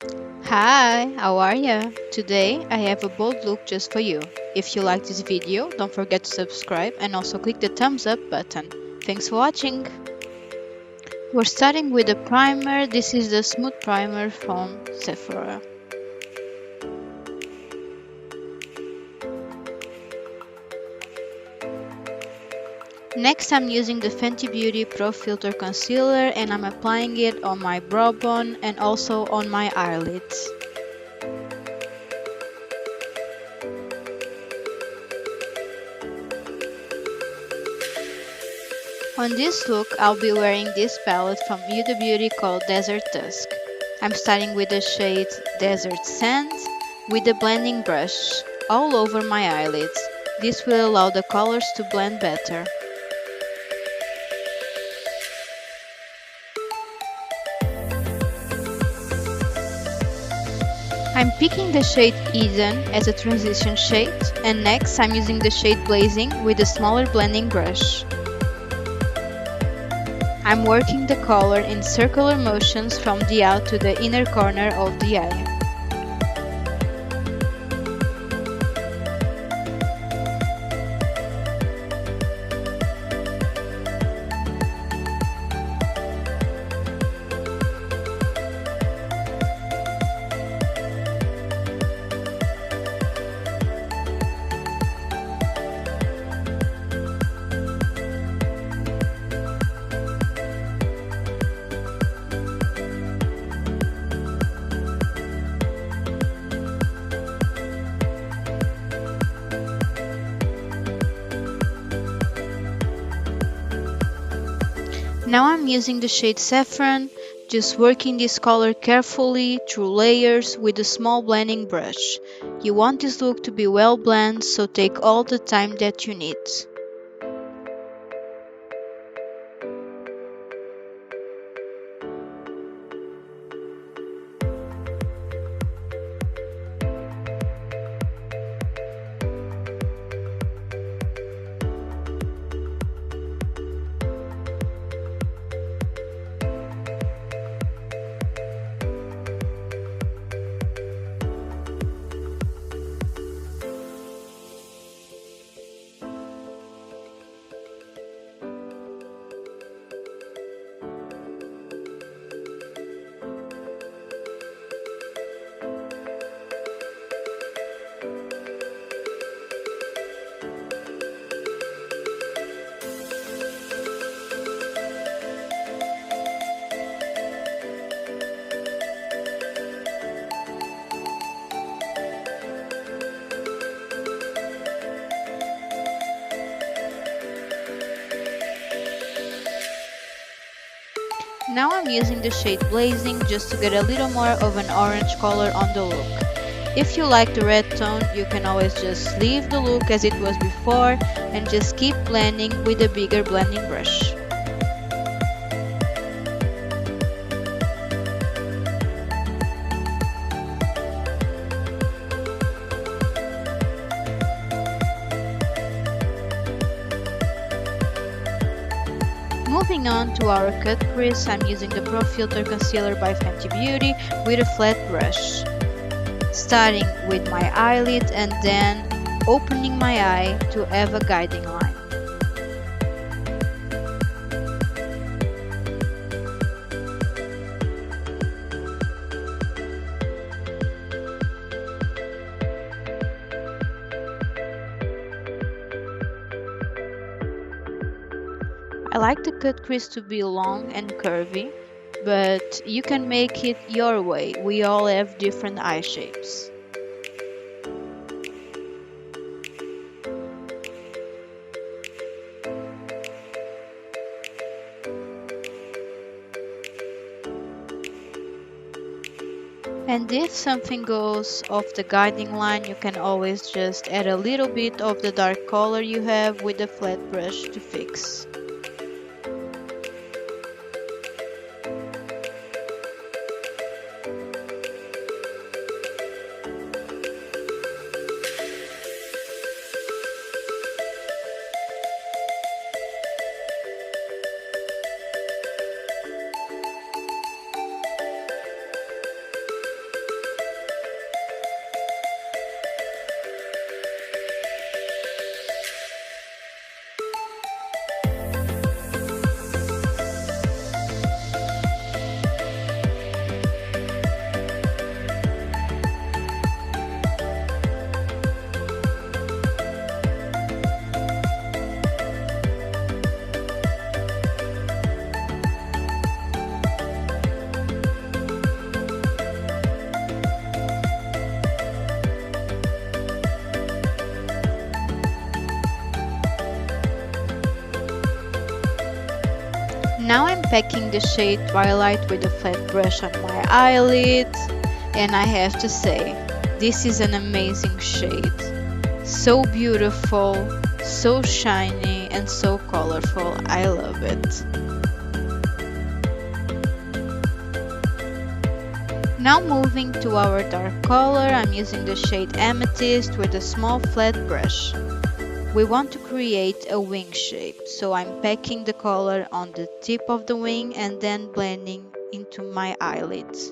Hi, how are ya? Today I have a bold look just for you. If you like this video, don't forget to subscribe and also click the thumbs up button. Thanks for watching! We're starting with a primer. This is the smooth primer from Sephora. Next I'm using the Fenty Beauty Pro Filter Concealer and I'm applying it on my brow bone and also on my eyelids. On this look, I'll be wearing this palette from Huda Beauty called Desert Dusk. I'm starting with the shade Desert Sand with the blending brush all over my eyelids. This will allow the colors to blend better. I'm picking the shade Eden as a transition shade, and next I'm using the shade Blazing with a smaller blending brush. I'm working the color in circular motions from the out to the inner corner of the eye. Now I'm using the shade Saffron, just working this color carefully through layers with a small blending brush. You want this look to be well blended, so take all the time that you need. Now I'm using the shade Blazing just to get a little more of an orange color on the look. If you like the red tone, you can always just leave the look as it was before and just keep blending with a bigger blending brush. Moving on to our cut crease, I'm using the Pro Filter Concealer by Fenty Beauty with a flat brush. Starting with my eyelid and then opening my eye to have a guiding line. I like the cut crease to be long and curvy, but you can make it your way. We all have different eye shapes. And if something goes off the guiding line, you can always just add a little bit of the dark color you have with a flat brush to fix. Now I'm packing the shade Twilight with a flat brush on my eyelids, and I have to say, this is an amazing shade. So beautiful, so shiny, and so colorful. I love it. Now moving to our dark color, I'm using the shade Amethyst with a small flat brush. We want to create a wing shape, so I'm packing the color on the tip of the wing and then blending into my eyelids.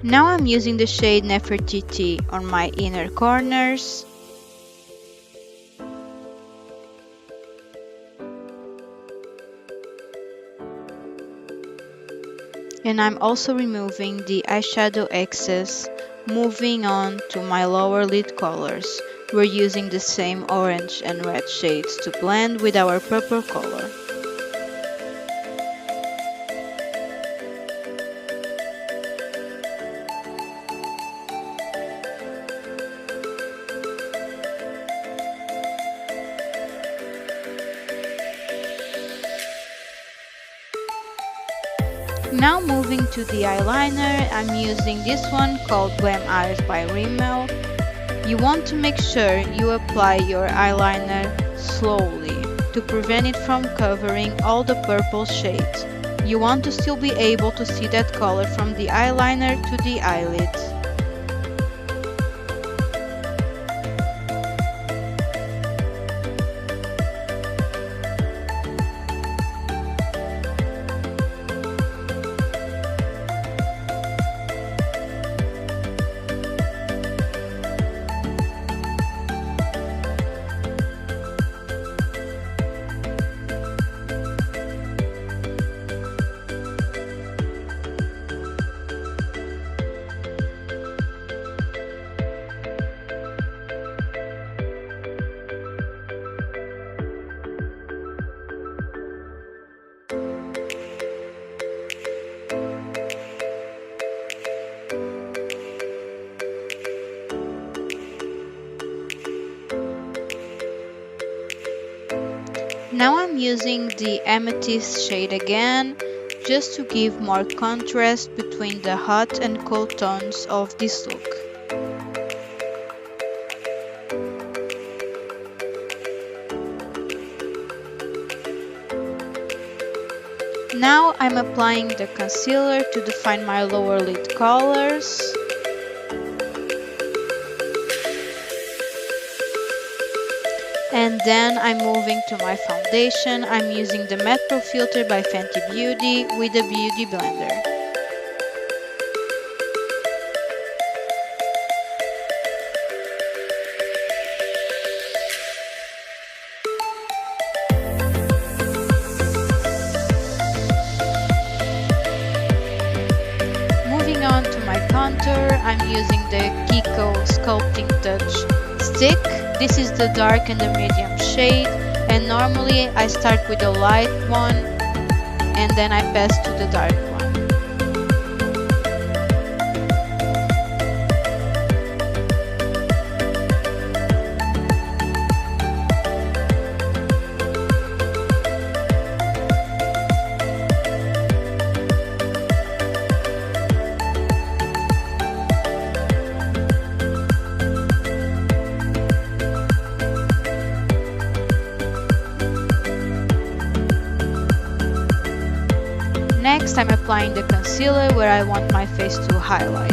Now I'm using the shade Nefertiti on my inner corners. And I'm also removing the eyeshadow excess, moving on to my lower lid colors. We're using the same orange and red shades to blend with our purple color. Now moving to the eyeliner, I'm using this one called Glam'eyes by Rimmel. You want to make sure you apply your eyeliner slowly to prevent it from covering all the purple shades. You want to still be able to see that color from the eyeliner to the eyelids. Now I'm using the Amethyst shade again, just to give more contrast between the hot and cold tones of this look. Now I'm applying the concealer to define my lower lid colors. And then I'm moving to my foundation. I'm using the Matte Pro filter by Fenty Beauty with a beauty blender. Moving on to my contour, I'm using the Kiko Sculpting Touch stick. This is the dark and the medium shade, and normally I start with the light one and then I pass to the dark one. Next, I'm applying the concealer where I want my face to highlight.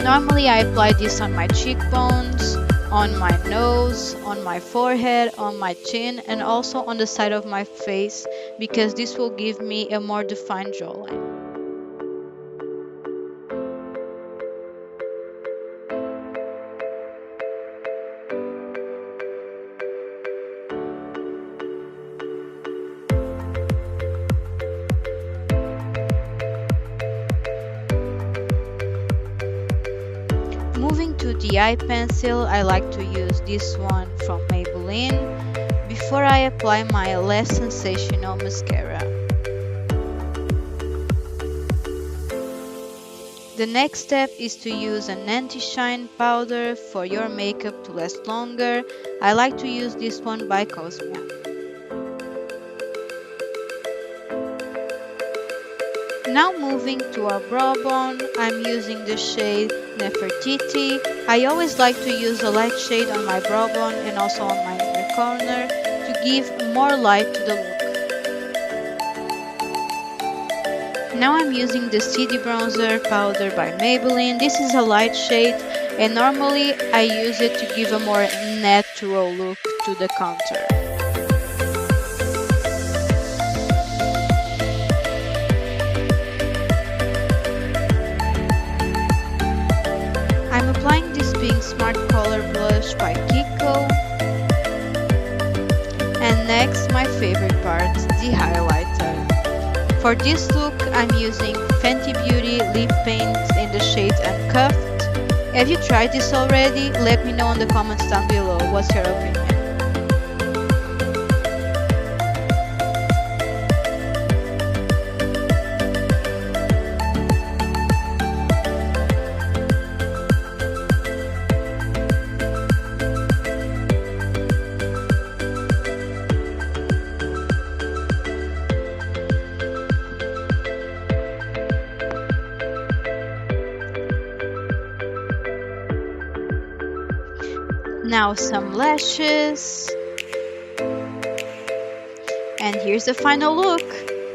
Normally, I apply this on my cheekbones, on my nose, on my forehead, on my chin, and also on the side of my face because this will give me a more defined jawline. the eye pencil, I like to use this one from Maybelline before I apply my less sensational mascara. The next step is to use an anti-shine powder for your makeup to last longer. I like to use this one by Cosmia. Now moving to our brow bone, I'm using the shade Nefertiti. I always like to use a light shade on my brow bone and also on my inner corner to give more light to the look. Now I'm using the City Bronzer powder by Maybelline. This is a light shade and normally I use it to give a more natural look to the contour. I'm applying this Pink Smart Color Blush by Kiko. And next, my favorite part, the highlighter. For this look, I'm using Fenty Beauty Lip Paint in the shade Uncuffed. Have you tried this already? Let me know in the comments down below. What's your opinion? Now some lashes. And here's the final look.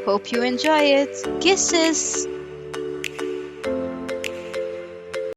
Hope you enjoy it. Kisses!